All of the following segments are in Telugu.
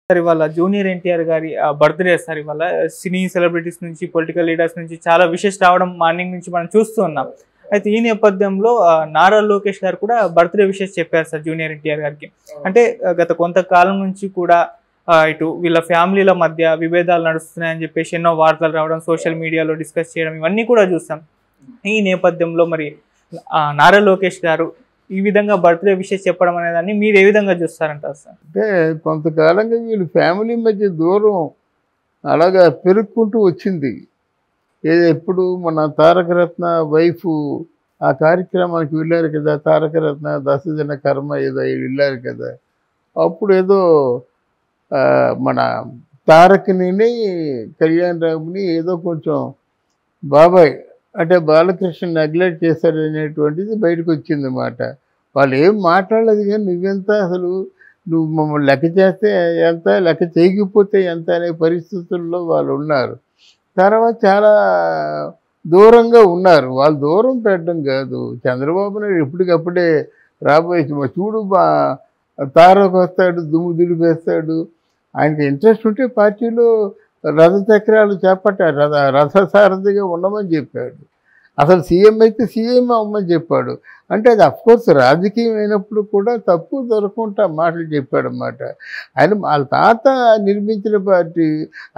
సార్ ఇవాళ జూనియర్ ఎన్టీఆర్ గారి బర్త్‌డే సార్ ఇవాళ. సినీ సెలబ్రిటీస్ నుంచి, పొలిటికల్ లీడర్స్ నుంచి చాలా విషెస్ రావడం మార్నింగ్ నుంచి మనం చూస్తూ ఉన్నాం. అయితే ఈ నేపథ్యంలో నారా లోకేష్ గారు కూడా బర్త్‌డే విషెస్ చెప్పారు సార్ జూనియర్ ఎన్టీఆర్ గారికి. అంటే గత కొంతకాలం నుంచి కూడా ఇటు వీళ్ళ ఫ్యామిలీల మధ్య విభేదాలు నడుస్తున్నాయని చెప్పేసి ఎన్నో వార్తలు రావడం, సోషల్ మీడియాలో డిస్కస్ చేయడం ఇవన్నీ కూడా చూసాం. ఈ నేపథ్యంలో మరి నారా లోకేష్ గారు ఈ విధంగా బర్త్‌డే విషెస్ చెప్పడం అనేదాన్ని మీరు ఏ విధంగా చూస్తారంటారు సార్? అంటే కొంతకాలంగా వీళ్ళు ఫ్యామిలీ మధ్య దూరం అలాగా పెరుక్కుంటూ వచ్చింది. ఎప్పుడు మన తారకరత్న వైఫ్ ఆ కార్యక్రమానికి వెళ్ళారు కదా, తారకరత్న దశదిన కర్మ ఏదో వెళ్ళారు కదా. అప్పుడు ఏదో మన తారక్ని, కళ్యాణ్ రామ్ని ఏదో కొంచెం బాబాయ్ అంటే బాలకృష్ణ నెగ్లెక్ట్ చేశాడు అనేటువంటిది బయటకు వచ్చిందన్నమాట. వాళ్ళు ఏం మాట్లాడలేదు, కానీ నువ్వెంత అసలు, నువ్వు మమ్మల్ని లెక్క చేస్తే ఎంత, లెక్క చేయకపోతే ఎంత అనే పరిస్థితుల్లో వాళ్ళు ఉన్నారు. తర్వాత చాలా దూరంగా ఉన్నారు. వాళ్ళు దూరం పెట్టడం కాదు, చంద్రబాబు నాయుడు ఎప్పటికప్పుడే రాబోయే చూడు తారక్ వస్తాడు, దుమ్ము దులిపేస్తాడు. ఆయనకి ఇంట్రెస్ట్ ఉంటే పార్టీలో రథచక్రాలు చేపట్టాడు, రథసారథిగా ఉండమని చెప్పాడు. అసలు సీఎం అయితే సీఎం అవ్వమని చెప్పాడు. అంటే అది అఫ్కోర్స్ రాజకీయం అయినప్పుడు కూడా తప్పు దొరకకుండా మాటలు చెప్పాడన్నమాట. ఆయన వాళ్ళ తాత నిర్మించిన పార్టీ,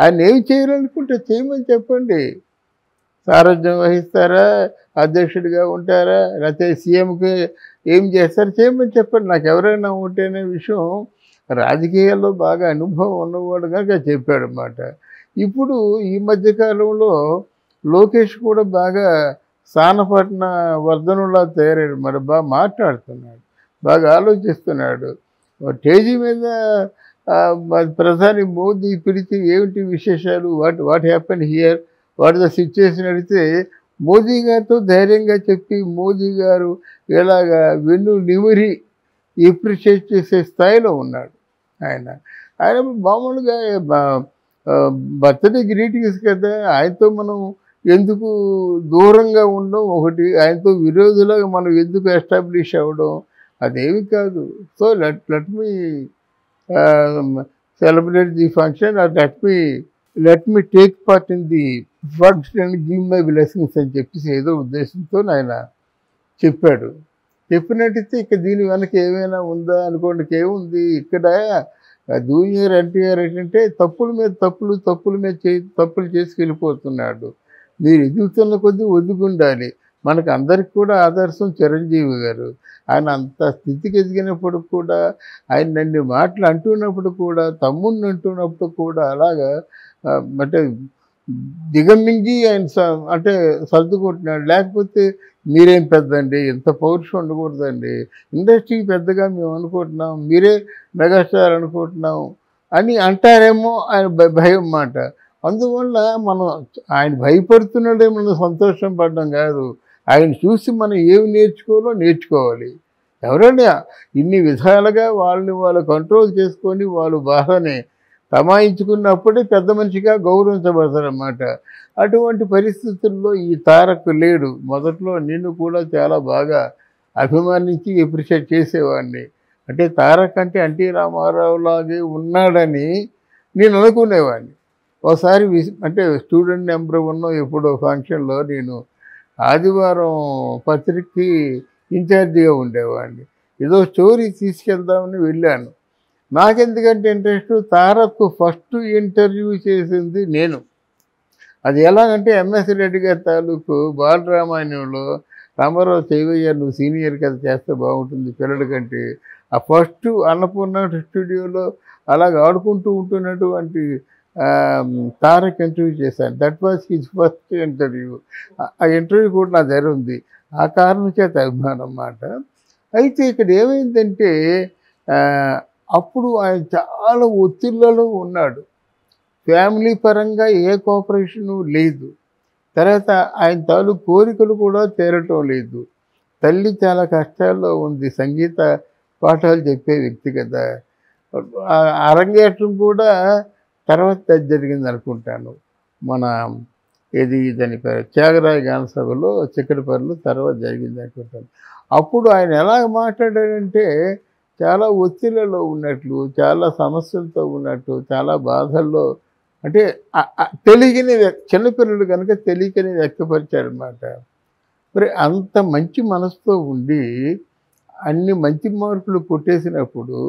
ఆయన ఏం చేయాలనుకుంటే చేయమని చెప్పండి. సారథ్యం వహిస్తారా, అధ్యక్షుడిగా ఉంటారా, లేకపోతే సీఎంకి ఏం చేస్తారో చేయమని చెప్పండి. నాకు ఎవరైనా ఉంటేనే విషయం రాజకీయాల్లో బాగా అనుభవం ఉన్నవాడు కనుక చెప్పాడన్నమాట. ఇప్పుడు ఈ మధ్యకాలంలో లోకేష్ కూడా బాగా సానపట్న వర్ధనులా తయారాడు. మరి బాగా మాట్లాడుతున్నాడు, బాగా ఆలోచిస్తున్నాడు. స్టేజీ మీద ప్రధాని మోదీ పిలిచి ఏమిటి విశేషాలు, what happen here, what the situation అడిగితే మోదీ గారితో ధైర్యంగా చెప్పి మోదీ గారు ఎలాగా వెన్ను నిమిరి ఎప్రిషియేట్ చేసే స్థాయిలో ఉన్నాడు ఆయన. ఆయన మామూలుగా బర్త్డే గ్రీటింగ్స్ కదా, ఆయనతో మనం ఎందుకు దూరంగా ఉండడం, ఒకటి ఆయనతో విరోధులుగా మనం ఎందుకు ఎస్టాబ్లిష్ అవ్వడం, అదేమి కాదు. So let me celebrate the function, or let me take part in the function and give my blessings అని చెప్పేసి ఏదో ఉద్దేశంతో ఆయన చెప్పాడు. చెప్పినట్టయితే ఇక దీని వెనక ఏమైనా ఉందా అనుకోండి, ఏముంది ఇక్కడ. జూనియర్ ఎన్టీఆర్ ఏంటంటే తప్పుల మీద తప్పులు చేసుకెళ్ళిపోతున్నాడు. మీరు ఎదుగుతున్న కొద్దీ ఒదుగుండాలి. మనకు అందరికి కూడా ఆదర్శం చిరంజీవి గారు. ఆయన అంత స్థితికి ఎదిగినప్పుడు కూడా, ఆయన నన్ను మాటలు అంటున్నప్పుడు కూడా, తమ్ముడిని అంటున్నప్పుడు కూడా అలాగా అంటే దిగమింగి ఆయన అంటే సర్దుకుంటున్నాడు. లేకపోతే మీరేం పెద్దండి, ఇంత పౌరుషం ఉండకూడదండి, ఇండస్ట్రీకి పెద్దగా మేము అనుకుంటున్నాం, మీరే మెగాస్టార్ అనుకుంటున్నాం అని అంటారేమో ఆయన భయం మాట. అందువల్ల మనం ఆయన భయపడుతున్నాడే మనం సంతోషం పడడం కాదు, ఆయన చూసి మనం ఏమి నేర్చుకోవాలి. ఎవరైనా ఇన్ని విధాలుగా వాళ్ళు కంట్రోల్ చేసుకొని వాళ్ళు బాగానే తమాయించుకున్నప్పుడే పెద్ద మనిషిగా గౌరవించబడతారన్నమాట. అటువంటి పరిస్థితుల్లో ఈ తారక్ లేడు. మొదట్లో నిన్ను కూడా చాలా బాగా అభిమానించి ఎప్రిషియేట్ చేసేవాడిని. అంటే తారక్ అంటే ఎన్టీ రామారావు లాగే ఉన్నాడని నేను అనుకునేవాడిని. ఒకసారి అంటే స్టూడెంట్ నెంబర్ 1 ఎప్పుడో ఫంక్షన్లో నేను ఆదివారం పత్రికకి ఇన్ఛార్జిగా ఉండేవాడిని. ఏదో స్టోరీ తీసుకెళ్దామని వెళ్ళాను. నాకెందుకంటే ఇంట్రెస్ట్, తారక్ ఫస్ట్ ఇంటర్వ్యూ చేసింది నేను. అది ఎలాగంటే ఎంఎస్ రెడ్డి గారి తాలూకు బాలరామాయణంలో రామారావు చేయవయ్యా, నువ్వు సీనియర్ కథ చేస్తే బాగుంటుంది పిల్లల కంటే, ఆ ఫస్ట్ అన్నపూర్ణ స్టూడియోలో అలాగ ఆడుకుంటూ ఉంటున్నటువంటి తారక్ ఇంటర్వ్యూ చేశాను. That was his first interview. ఆ ఇంటర్వ్యూ కూడా నా దగ్గర ఉంది. ఆ కారణం చేత అభిమానం అన్నమాట. అయితే ఇక్కడ ఏమైందంటే అప్పుడు ఆయన చాలా ఒత్తిళ్లలో ఉన్నాడు. ఫ్యామిలీ పరంగా ఏ కోఆపరేషను లేదు. తర్వాత ఆయన తాలూకు కోరికలు కూడా తీరటం లేదు. తల్లి చాలా కష్టాల్లో ఉంది, సంగీత పాఠాలు చెప్పే వ్యక్తి కదా. అరంగేట్రం కూడా తర్వాత జరిగింది అనుకుంటాను, మన దాని పేరు త్యాగరాయ గాన సభలో చిక్కడపల్లిలో తర్వాత జరిగింది అనుకుంటాను. అప్పుడు ఆయన ఎలా మాట్లాడాడంటే, చాలా ఒత్తిళ్లలో ఉన్నట్లు, చాలా సమస్యలతో ఉన్నట్టు, చాలా బాధల్లో అంటే తెలియని చిన్నపిల్లలు కనుక తెలియకని వ్యక్తపరిచారనమాట. మరి అంత మంచి మనసుతో ఉండి అన్ని మంచి మార్కులు కొట్టేసినప్పుడు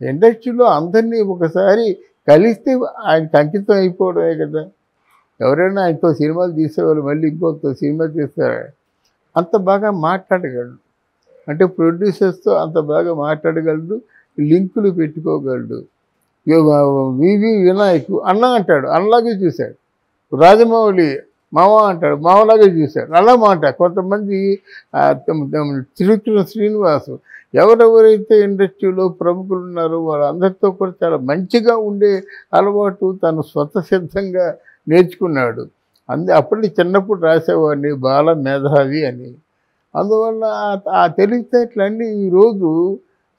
ఇండస్ట్రీలో అందరినీ ఒకసారి కలిస్తే ఆయనకి అంకితం అయిపోవడమే కదా. ఎవరైనా ఆయనతో సినిమాలు తీసేవాళ్ళు మళ్ళీ ఇంకొకతో సినిమా తీస్తారా? అంత బాగా మాట్లాడగలడు. అంటే ప్రొడ్యూసర్స్తో అంత బాగా మాట్లాడగలడు, లింకులు పెట్టుకోగలడు. వివి వినాయక్ అన్న అంటాడు, అన్నలాగే చూశాడు. రాజమౌళి మామ అంటాడు, మామలాగే చూశాడు. అలా మాట కొంతమంది తిరుచుల శ్రీనివాసు ఎవరెవరైతే ఇండస్ట్రీలో ప్రముఖులు ఉన్నారో వాళ్ళందరితో కూడా చాలా మంచిగా ఉండే అలవాటు తను స్వతసిద్ధంగా నేర్చుకున్నాడు. అప్పటి చిన్నప్పుడు రాసేవాడిని బాల మేధావి అని. అందువల్ల ఆ తెలివితేటలన్నీ ఈరోజు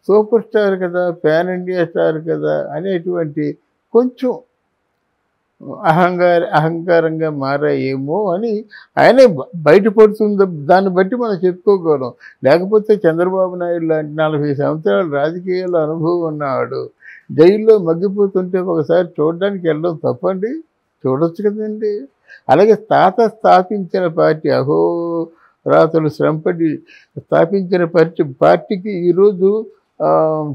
సూపర్ స్టార్ కదా, పాన్ ఇండియా స్టార్ కదా అనేటువంటి కొంచెం అహంకారంగా మారాయేమో అని ఆయనే బయటపడుతుంది. దాన్ని బట్టి మనం చెప్పుకోగలం. లేకపోతే చంద్రబాబు నాయుడు లాంటి 40 సంవత్సరాలు రాజకీయాల అనుభవం ఉన్నవాడు జైల్లో మగ్గిపోతుంటే ఒకసారి చూడడానికి వెళ్ళడం తప్పండి? చూడొచ్చు కదండి. అలాగే తాత స్థాపించిన పార్టీ అహోరాత్రులు శ్రమపడి స్థాపించిన పార్టీకి ఈరోజు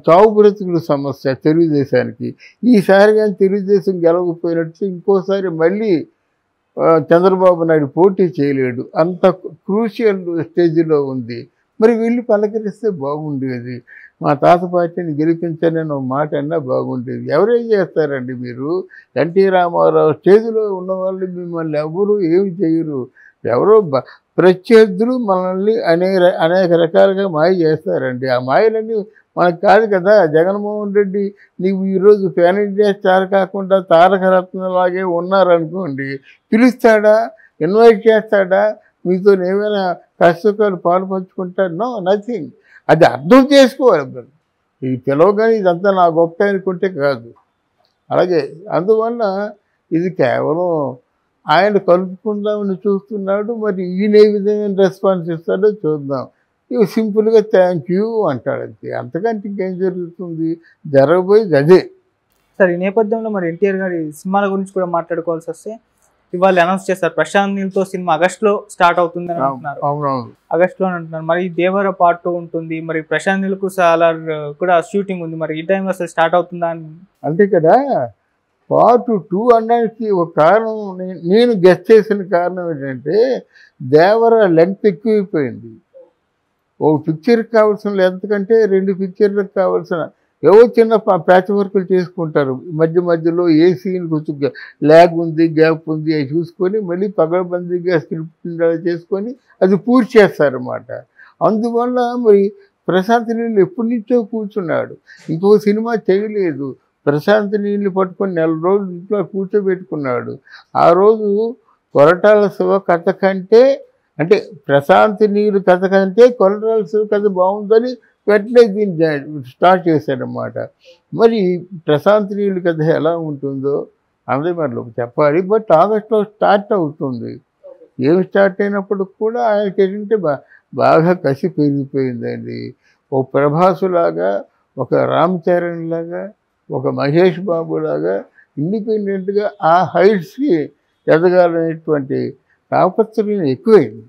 చావు బ్రతుకుల సమస్య తెలుగుదేశానికి. ఈసారి కానీ తెలుగుదేశం గెలవకపోయినట్టు ఇంకోసారి మళ్ళీ చంద్రబాబు నాయుడు పోటీ చేయలేడు. అంత క్రూషియల్ స్టేజ్లో ఉంది. మరి వీళ్ళు పలకరిస్తే బాగుండేది. మా తాత పార్టీని గెలిపించని మాట అన్నా బాగుండేది. ఎవరేం చేస్తారండి మీరు? ఎన్టీ రామారావు స్టేజ్లో ఉన్న వాళ్ళు మిమ్మల్ని ఎవరు ఏమి చేయరు. ఎవరో ప్రత్యర్థులు మనల్ని అనేక రకాలుగా మాయ చేస్తారండి. ఆ మాయలన్నీ మనకు కాదు కదా. జగన్మోహన్ రెడ్డి నీవు ఈరోజు పాన్ ఇండియా స్టార్ కాకుండా తారక రత్నలాగే ఉన్నారనుకోండి, పిలుస్తాడా? ఇన్వైట్ చేస్తాడా? మీతో ఏమైనా కష్టసుఖాలు పాలు పంచుకుంటాడు? No, nothing. అది అర్థం చేసుకోవాలి మీరు. ఈ పిలవగానే ఇదంతా నా గొప్ప అనుకుంటే కాదు. అలాగే అందువల్ల ఇది కేవలం ఆయన కలుపుకుందామని చూస్తున్నాడు. మరి ఈయన ఏ విధమైన రెస్పాన్స్ ఇస్తాడో చూద్దాం. ఇవి సింపుల్గా థ్యాంక్ యూ అంటాడు అంతే. అంతకంటే ఇంకేం జరుగుతుంది? జరగబోయేది అదే. సార్, ఈ నేపథ్యంలో మరి ఎన్టీఆర్ గారి సినిమాల గురించి కూడా మాట్లాడుకోవాల్సి వస్తే ఇవాళ అనౌన్స్ చేస్తారు ప్రశాంత్ నీల్తో సినిమా ఆగస్టులో స్టార్ట్ అవుతుంది అని అంటున్నారు. అవునవును, ఆగస్టులో అంటున్నారు. మరి దేవర పార్ట్ 2 ఉంటుంది. మరి ప్రశాంత్ నీల్కు సాలార్ కూడా షూటింగ్ ఉంది. మరి ఈ టైంలో అసలు స్టార్ట్ అవుతుందా అని అంటే ఇక్కడ పార్ట్ 2 అనడానికి ఒక కారణం నేను గెస్ట్ చేసిన కారణం ఏంటంటే దేవర లెంగ్త్ ఎక్కువైపోయింది. ఒక పిక్చర్కి కావాల్సిన లెంత్ కంటే 2 పిక్చర్లకు కావాల్సిన ఏవో చిన్న ప్యాచ్ వర్కులు చేసుకుంటారు. మధ్యలో ఏ సీన్ కొంచెం ల్యాగ్ ఉంది, గ్యాప్ ఉంది అవి చూసుకొని మళ్ళీ పగడబందీగా స్క్రిప్ట్ చేసుకొని అది పూర్తి చేస్తారన్నమాట. అందువల్ల మరి ప్రశాంత్ నీళ్ళు ఎప్పటి నుంచో కూర్చున్నాడు. ఇంకో సినిమా చేయలేదు. ప్రశాంత్ నీళ్ళు పట్టుకొని 4 రోజులు ఇంట్లో కూర్చోబెట్టుకున్నాడు. ఆ రోజు కొరటాల శివ కథ కంటే అంటే ప్రశాంత్ నీళ్ళు కథ కంటే కొరటాల శివ కథ బాగుందని వెంటనే దీన్ని స్టార్ట్ చేశాడనమాట. మరి ప్రశాంత్ నీళ్ళు కథ ఎలా ఉంటుందో అదే మరి చెప్పాలి. బట్ ఆగస్టులో స్టార్ట్ అవుతుంది. ఏమి స్టార్ట్ అయినప్పుడు కూడా ఆయనకి ఏంటంటే బాగా కసి పెరిగిపోయిందండి. ఒక ప్రభాసులాగా, ఒక రామ్ చరణ్ లాగా, ఒక మహేష్ బాబు లాగా ఇండిపెండెంట్గా ఆ హైట్స్కి ఎదగాలనేటువంటి తాపత్రయం ఎక్కువైంది.